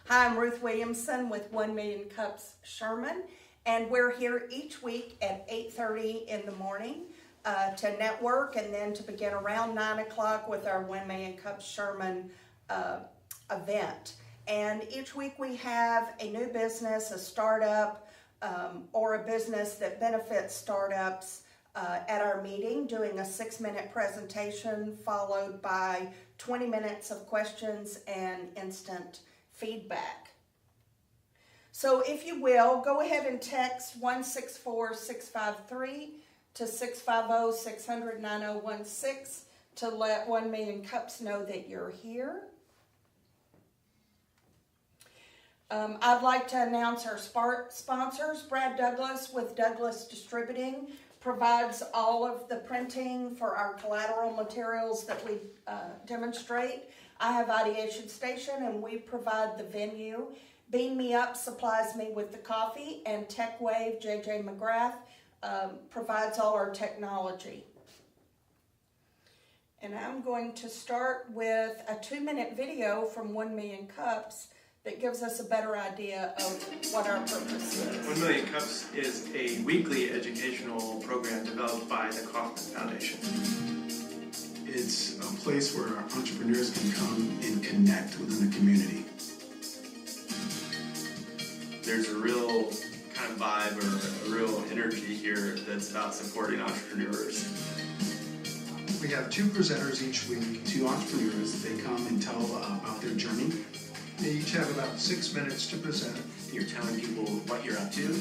Hi, I'm Ruth Williamson with 1 Million Cups Sherman, and we're here each week at 8:30 in the morning to network and then to begin around 9 o'clock with our 1 Million Cups Sherman event. And each week we have a new business, a startup, or a business that benefits startups at our meeting, doing a 6-minute presentation followed by 20 minutes of questions and instant feedback. So if you will, go ahead and text 164-653 to 650-600-9016 to let 1 Million Cups know that you're here. I'd like to announce our sponsors. Brad Douglas with Douglas Distributing provides all of the printing for our collateral materials that we demonstrate. I have Ideation Station and we provide the venue. Beam Me Up supplies me with the coffee, and TechWave, JJ McGrath, provides all our technology. And I'm going to start with a 2-minute video from 1 Million Cups that gives us a better idea of what our purpose is. 1 Million Cups is a weekly educational program developed by the Kaufman Foundation. It's a place where our entrepreneurs can come and connect within the community. There's a real kind of vibe or a real energy here that's about supporting entrepreneurs. We have 2 presenters each week, 2 entrepreneurs. They come and tell about their journey. They each have about 6 minutes to present. You're telling people what you're up to,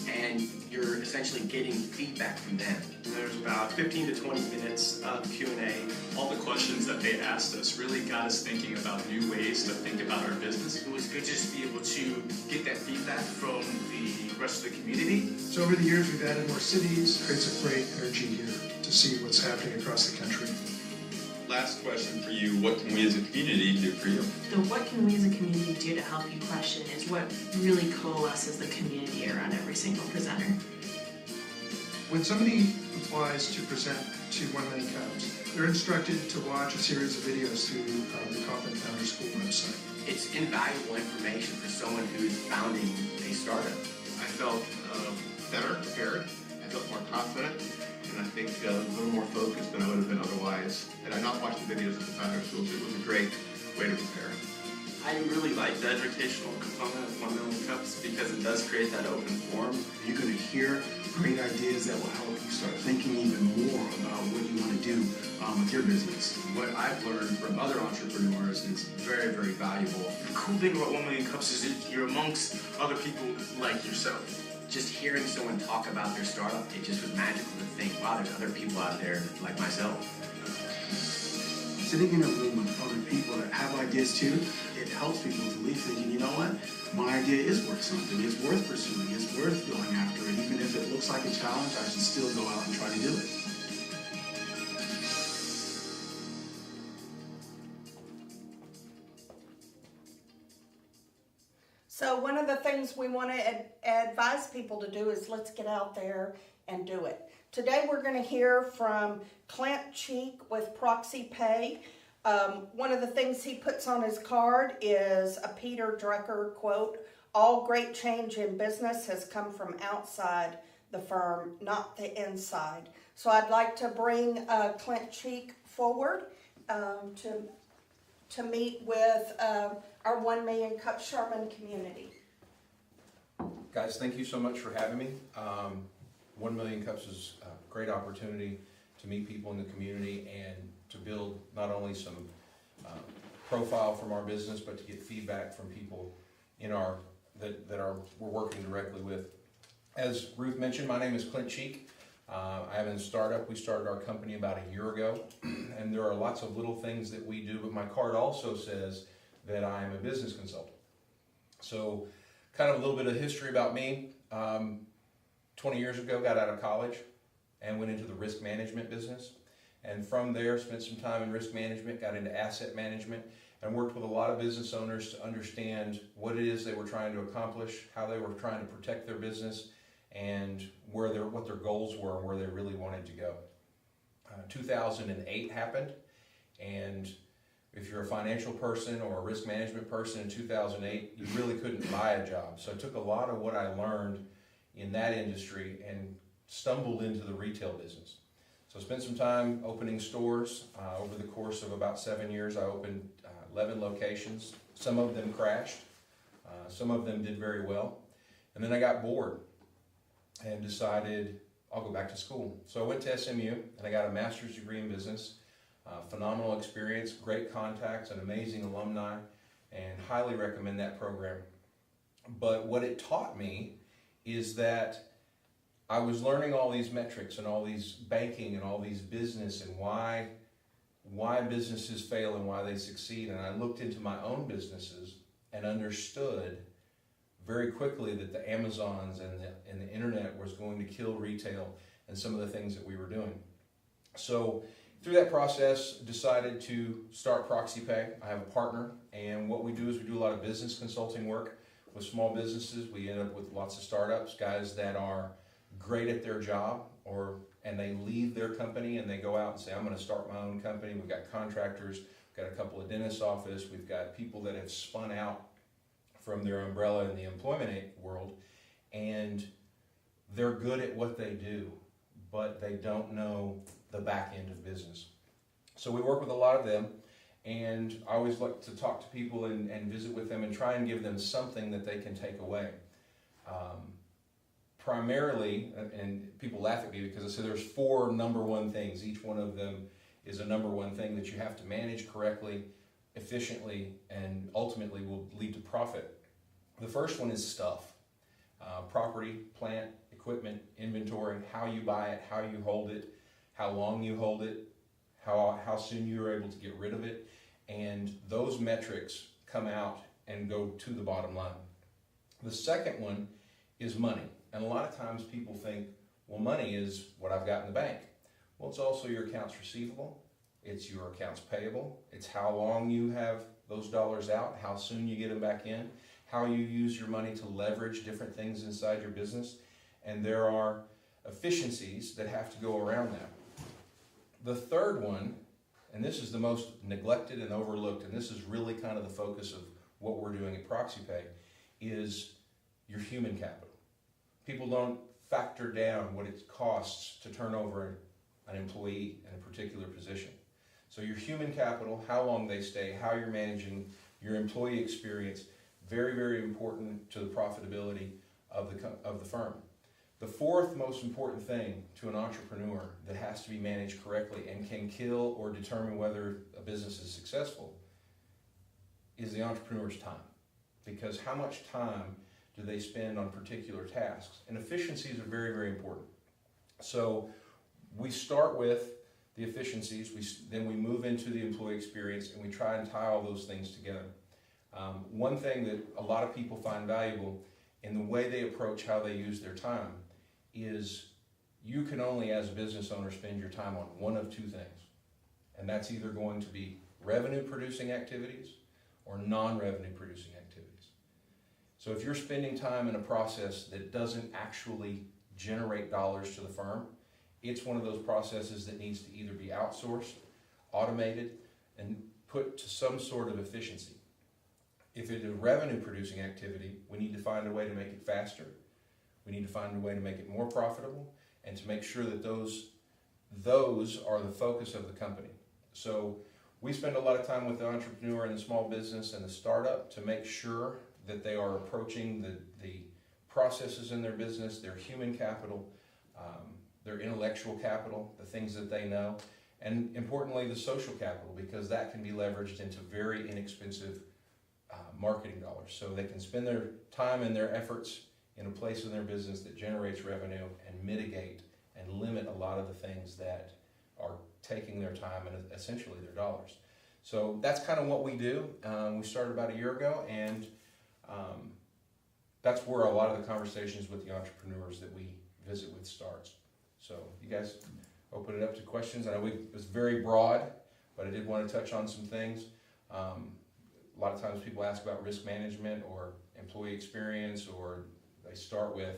and you're essentially getting feedback from them. There's about 15 to 20 minutes of Q&A. All the questions that they asked us really got us thinking about new ways to think about our business. It was good just to be able to get that feedback from the rest of the community. So over the years we've added more cities. It creates a great energy here to see what's happening across the country. Last question for you, what can we as a community do for you? The what can we as a community do to help you question is what really coalesces the community around every single presenter. When somebody applies to present to 1 Million Cups, they're instructed to watch a series of videos through the Kaufman Founder School website. It's invaluable information for someone who's founding a startup. I felt better prepared, I felt more confident, and I think a little more focused than I would have been otherwise. Had I not watched the videos of the founder schools, it was a great way to prepare. I really like the educational component of 1 Million Cups because it does create that open forum. You're going to hear great ideas that will help you start thinking even more about what you want to do with your business. What I've learned from other entrepreneurs is very, very valuable. The cool thing about 1 Million Cups is that you're amongst other people like yourself. Just hearing someone talk about their startup, it just was magical to think, wow, there's other people out there like myself. Sitting in a room with other people that have ideas too, it helps people to leave thinking, you know what, my idea is worth something, it's worth pursuing, it's worth going after it. Even if it looks like a challenge, I should still go out and try to do it. So one of the things we want to advise people to do is let's get out there and do it. Today we're going to hear from Clint with ProxyPay. One of the things he puts on his card is a Peter Drucker quote, "All great change in business has come from outside the firm, not the inside." So I'd like to bring Clint forward to meet with our 1 Million Cups Sherman community. Guys, thank you so much for having me. 1 Million Cups is a great opportunity to meet people in the community and to build not only some profile from our business, but to get feedback from people in our we're working directly with. As Ruth mentioned, my name is Clint Cheek. I have a startup. We started our company about a year ago, and there are lots of little things that we do, but my card also says that I am a business consultant. So kind of a little bit of history about me. 20 years ago, got out of college and went into the risk management business. And from there, spent some time in risk management, got into asset management, and worked with a lot of business owners to understand what it is they were trying to accomplish, how they were trying to protect their business, and what their goals were and where they really wanted to go. 2008 happened, and if you're a financial person or a risk management person in 2008, you really couldn't buy a job. So I took a lot of what I learned in that industry and stumbled into the retail business. So I spent some time opening stores. Over the course of about 7 years, I opened 11 locations. Some of them crashed. Some of them did very well. And then I got bored and decided I'll go back to school. So I went to SMU and I got a master's degree in business. Phenomenal experience, great contacts, an amazing alumni, and highly recommend that program. But what it taught me is that I was learning all these metrics and all these banking and all these business and why businesses fail and why they succeed. And I looked into my own businesses and understood very quickly that the Amazons and the internet was going to kill retail and some of the things that we were doing. So through that process, decided to start ProxyPay. I have a partner, and what we do is we do a lot of business consulting work with small businesses. We end up with lots of startups, guys that are great at their job, and they leave their company and they go out and say, I'm going to start my own company. We've got contractors, we've got a couple of dentist office, we've got people that have spun out from their umbrella in the employment world, and they're good at what they do, but they don't know the back end of business. So we work with a lot of them, and I always like to talk to people and visit with them and try and give them something that they can take away. Primarily, and people laugh at me because I say there's 4 number one things. Each one of them is a number one thing that you have to manage correctly, efficiently, and ultimately will lead to profit. The first one is stuff. Property, plant, equipment, inventory, how you buy it, how you hold it, how long you hold it, how soon you're able to get rid of it, and those metrics come out and go to the bottom line. The second one is money. And a lot of times people think, well, money is what I've got in the bank. Well, it's also your accounts receivable, it's your accounts payable, it's how long you have those dollars out, how soon you get them back in, how you use your money to leverage different things inside your business, and there are efficiencies that have to go around that. The third one, and this is the most neglected and overlooked, and this is really kind of the focus of what we're doing at ProxyPay, is your human capital. People don't factor down what it costs to turn over an employee in a particular position. So your human capital, how long they stay, how you're managing your employee experience, very, very important to the profitability of the firm. The fourth most important thing to an entrepreneur that has to be managed correctly and can kill or determine whether a business is successful is the entrepreneur's time. Because how much time do they spend on particular tasks? And efficiencies are very, very important. So we start with the efficiencies, then we move into the employee experience, and we try and tie all those things together. One thing that a lot of people find valuable in the way they approach how they use their time is you can only, as a business owner, spend your time on one of 2 things. And that's either going to be revenue producing activities or non-revenue producing activities. So if you're spending time in a process that doesn't actually generate dollars to the firm, it's one of those processes that needs to either be outsourced, automated, and put to some sort of efficiency. If it is a revenue producing activity, we need to find a way to make it faster. We need to find a way to make it more profitable and to make sure that those are the focus of the company. So we spend a lot of time with the entrepreneur and the small business and the startup to make sure that they are approaching the processes in their business, their human capital, their intellectual capital, the things that they know, and importantly, the social capital, because that can be leveraged into very inexpensive marketing dollars. So they can spend their time and their efforts in a place in their business that generates revenue and mitigate and limit a lot of the things that are taking their time and essentially their dollars. So that's kind of what we do. We started about a year ago, and that's where a lot of the conversations with the entrepreneurs that we visit with starts. So you guys open it up to questions. I know it was very broad, but I did want to touch on some things. A lot of times people ask about risk management or employee experience, or they start with,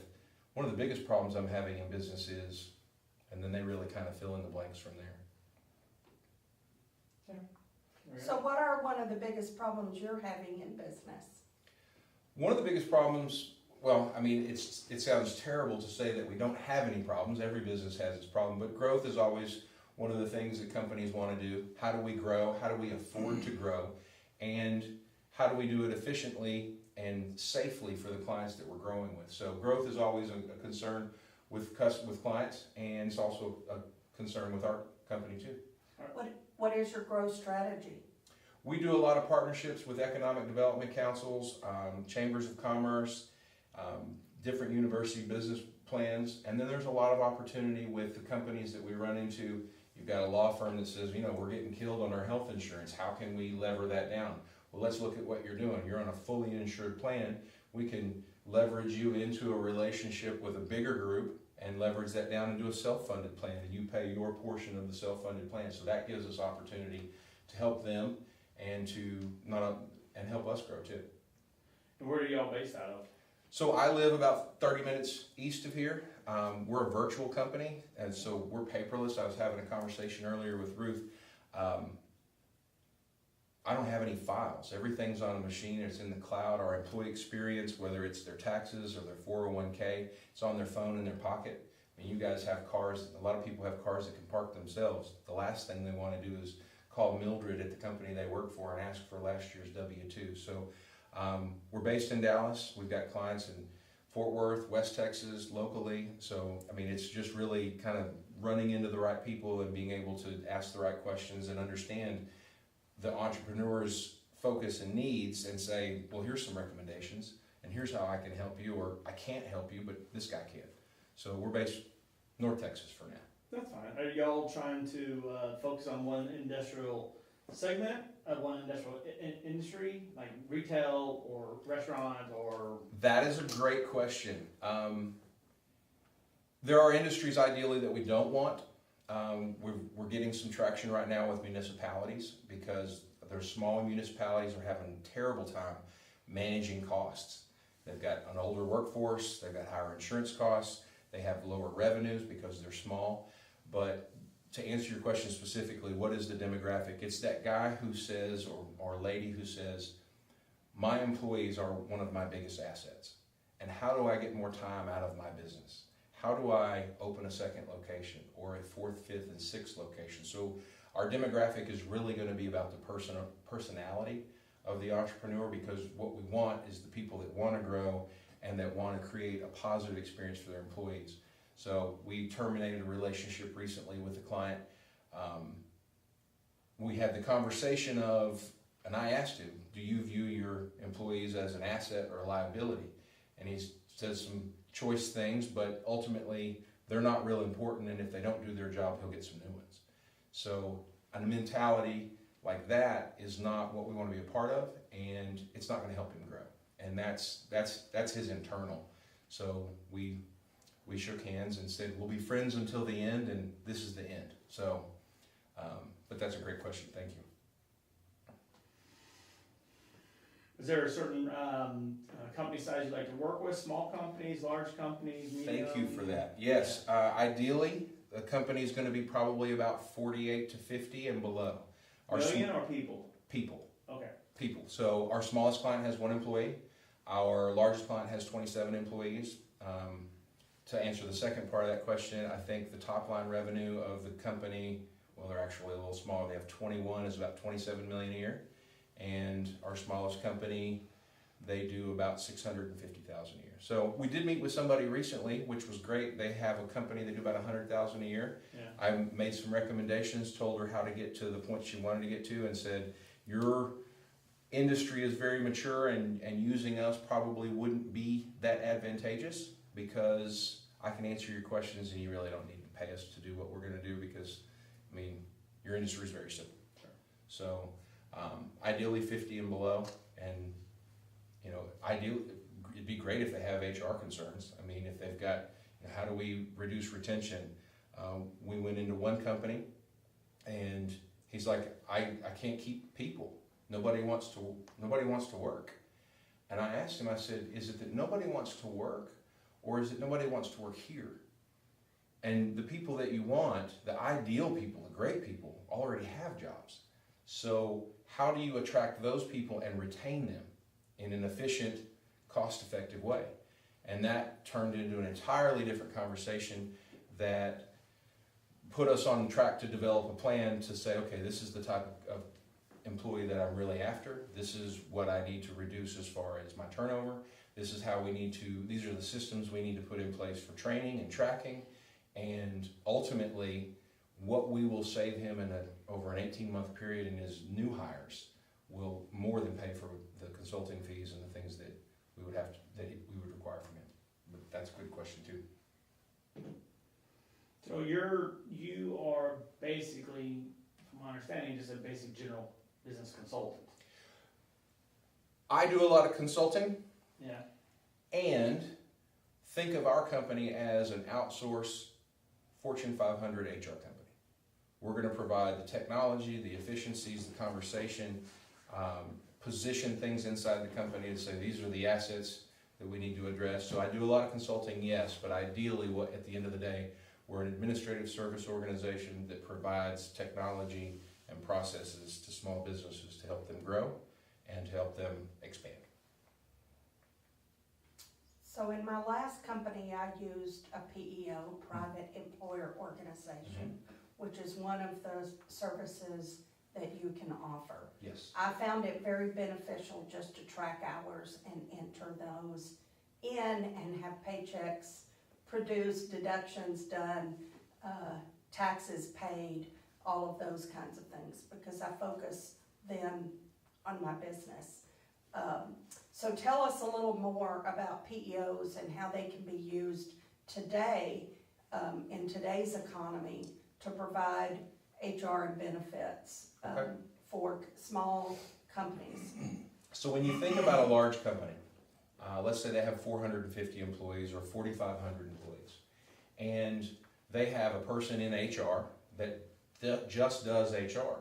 one of the biggest problems I'm having in business is, and then they really kind of fill in the blanks from there. So what are one of the biggest problems you're having in business? One of the biggest problems, well, I mean, it sounds terrible to say that we don't have any problems. Every business has its problem, but growth is always one of the things that companies want to do. How do we grow? How do we afford to grow? And how do we do it efficiently and safely for the clients that we're growing with? So growth is always a concern with clients, and it's also a concern with our company too. What is your growth strategy? We do a lot of partnerships with economic development councils, chambers of commerce, different university business plans, and then there's a lot of opportunity with the companies that we run into. You've got a law firm that says, we're getting killed on our health insurance. How can we lever that down? Well, let's look at what you're doing. You're on a fully insured plan. We can leverage you into a relationship with a bigger group and leverage that down into a self-funded plan, and you pay your portion of the self-funded plan. So that gives us opportunity to help them and and help us grow too. And where are y'all based out of? So I live about 30 minutes east of here. We're a virtual company, and so we're paperless. I was having a conversation earlier with Ruth. I don't have any files. Everything's on a machine. It's in the cloud. Our employee experience, whether it's their taxes or their 401k, it's on their phone in their pocket. I mean, you guys have cars. A lot of people have cars that can park themselves. The last thing they want to do is call Mildred at the company they work for and ask for last year's W-2. So we're based in Dallas. We've got clients in Fort Worth, West Texas, locally. So, I mean, it's just really kind of running into the right people and being able to ask the right questions and understand the entrepreneur's focus and needs and say, well, here's some recommendations and here's how I can help you, or I can't help you, but this guy can. So we're based North Texas for now. That's fine. Are y'all trying to focus on one industrial segment, one industrial industry, like retail or restaurant or? That is a great question. There are industries ideally that we don't want. We're getting some traction right now with municipalities because their small municipalities are having a terrible time managing costs. They've got an older workforce, they've got higher insurance costs, they have lower revenues because they're small. But to answer your question specifically, what is the demographic? It's that guy who says, or lady who says, my employees are one of my biggest assets. And how do I get more time out of my business? How do I open a second location or a fourth, fifth, and sixth location? So our demographic is really going to be about the personality of the entrepreneur, because what we want is the people that want to grow and that want to create a positive experience for their employees. So we terminated a relationship recently with a client. We had the conversation of, and I asked him, do you view your employees as an asset or a liability? And he says some choice things, but ultimately they're not real important, and if they don't do their job, he'll get some new ones. So a mentality like that is not what we want to be a part of, and it's not going to help him grow. And that's his internal. So we shook hands and said, we'll be friends until the end, and this is the end. So, but that's a great question. Thank you. Is there a certain company size you'd like to work with? Small companies, large companies, medium? Thank you for that. Yes, ideally, the company is going to be probably about 48 to 50 and below. Million or people? People. Okay. People. So our smallest client has 1 employee. Our largest client has 27 employees. To answer the second part of that question, I think the top line revenue of the company, well, they're actually a little smaller. They have 21, is about 27 million a year. And our smallest company, they do about 650,000 a year. So we did meet with somebody recently, which was great. They have a company, they do about 100,000 a year. Yeah. I made some recommendations, told her how to get to the point she wanted to get to, and said, your industry is very mature, and using us probably wouldn't be that advantageous, because I can answer your questions and you really don't need to pay us to do what we're going to do, because, I mean, your industry is very simple. Sure. So ideally 50 and below, and ideally it'd be great if they have HR concerns. I mean, if they've got, how do we reduce retention? We went into one company and he's like, I can't keep people. Nobody wants to work. And I asked him, I said, is it that nobody wants to work, or is it nobody wants to work here? And the people that you want, the ideal people, the great people, already have jobs. So how do you attract those people and retain them in an efficient, cost-effective way? And that turned into an entirely different conversation that put us on track to develop a plan to say, okay, this is the type of employee that I'm really after. This is what I need to reduce as far as my turnover. This is how we need to, these are the systems we need to put in place for training and tracking. And ultimately, what we will save him in over an 18-month period in his new hires will more than pay for the consulting fees and the things that we would we would require from him. But that's a good question too. So you are basically, from my understanding, just a basic general business consultant. I do a lot of consulting. Yeah. And think of our company as an outsourced Fortune 500 HR company. We're going to provide the technology, the efficiencies, the conversation, position things inside the company to say these are the assets that we need to address. So I do a lot of consulting, yes, but ideally, at the end of the day, we're an administrative service organization that provides technology and processes to small businesses to help them grow and to help them expand. So in my last company, I used a PEO, Private Employer Organization, which is one of those services that you can offer. Yes. I found it very beneficial just to track hours and enter those in and have paychecks produced, deductions done, taxes paid, all of those kinds of things, because I focus then on my business. So tell us a little more about PEOs and how they can be used today, in today's economy, to provide HR and benefits for small companies. So when you think about a large company, let's say they have 450 employees or 4,500 employees, and they have a person in HR that just does HR.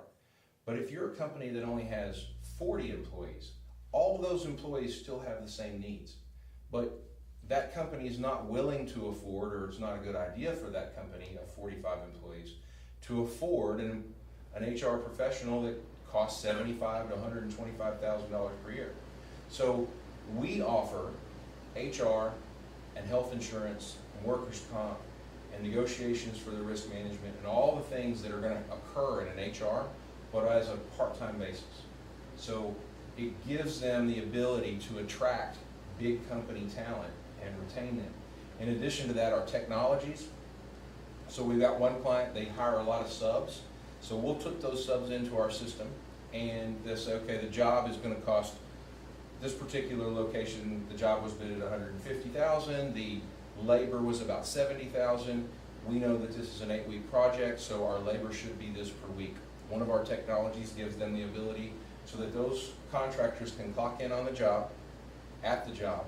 But if you're a company that only has 40 employees, all of those employees still have the same needs. But that company is not willing to afford, or it's not a good idea for that company of 45 employees to afford an HR professional that costs $75,000 to $125,000 per year. So we offer HR and health insurance and workers' comp and negotiations for the risk management and all the things that are going to occur in an HR, but as a part-time basis. So it gives them the ability to attract big company talent and retain them. In addition to that, our technologies. So we've got one client, they hire a lot of subs. So we'll put those subs into our system and they'll say, okay, the job is going to cost this particular location, the job was bid at $150,000, the labor was about $70,000. We know that this is an 8-week project, so our labor should be this per week. One of our technologies gives them the ability so that those contractors can clock in on the job, at the job,